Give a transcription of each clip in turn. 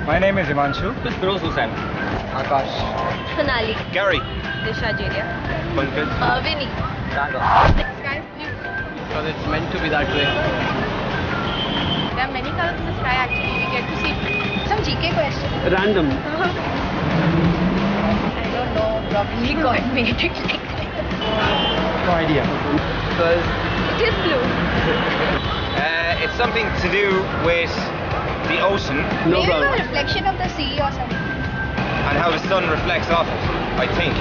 My name is Himanshu. Firoz Hussain. Akash. Sonali. Gary. Disha Jeria. Pankaj. Vinny. Raga. Sky's blue. Because it's meant to be that way. There are many colors in the sky actually. We get to see some GK questions. Random. I don't know. Probably God made it like that. No idea. Because It is blue. it's something to do with the ocean Maybe a reflection of the sea or something. and how the sun reflects off it, I think.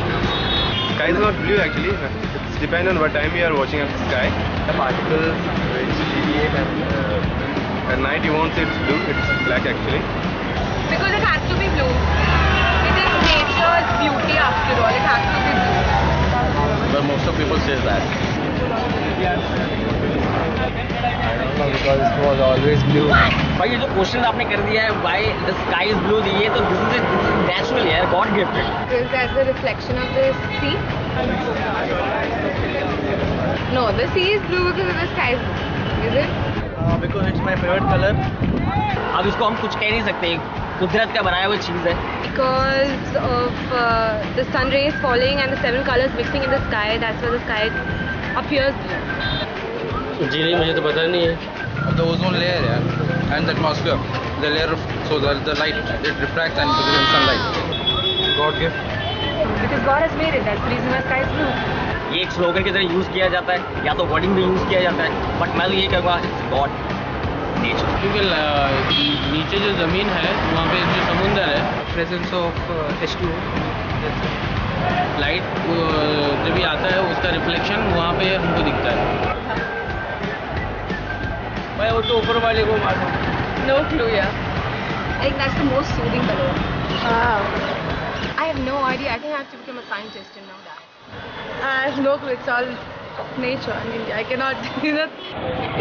Sky is not blue actually. It's depend on what time you are watching at the sky. The particles which deviate and at night you won't see it's blue. It's black actually. Because it has to be blue. It is nature's beauty after all. It has to be blue. But most of people say that. Because it was always blue. भाई ये जो question आपने कर दिया है why the sky is blue ये तो this is natural है God gifted. Is that the reflection of the sea? No, the sea is blue because the sky is blue. Is it? Because it's my favorite color. अब इसको हम कुछ कह नहीं सकते कुदरत का बनाया हुआ चीज़ है. Because of the sun rays falling and the 7 colors mixing in the sky, that's why the sky appears blue. जी नहीं मुझे तो पता नहीं है. The ozone layer, yeah, and the atmosphere. The layer of so the light it refracts and because of sunlight. God gift. Because God has made it, that's the reason why sky is blue. ये एक slogan की तरह use किया जाता है या तो wording में यूज़ किया जाता है बट मैं तो ये कहूँगा गॉड नेचर. क्योंकि नीचे जो ज़मीन है वहाँ पे जो समुंदर है Presence of H2O. लाइट जब भी आता है उसका रिफ्लेक्शन वहाँ पे हमको दिखता है. मैं वो तो ऊपर वाले को मालूम. No clue, yeah. I think that's the most soothing color. Wow. I have no idea. I think I have to become a scientist and know that. I have no clue. It's all nature. I mean, I cannot do that.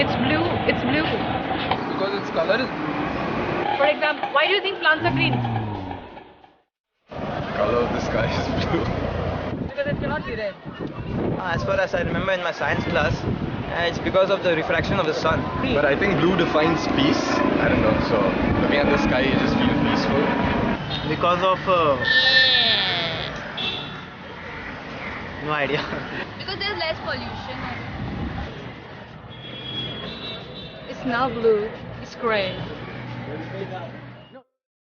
It's blue. It's blue. Because its color is blue. For example, why do you think plants are green? Color of the sky is blue. Because it cannot be red. As far as I remember in my science class, it's because of the refraction of the sun. But I think blue defines peace. I don't know. So looking at the sky, you just feel peaceful. Because of no idea. Because there's less pollution. It's not blue. It's gray.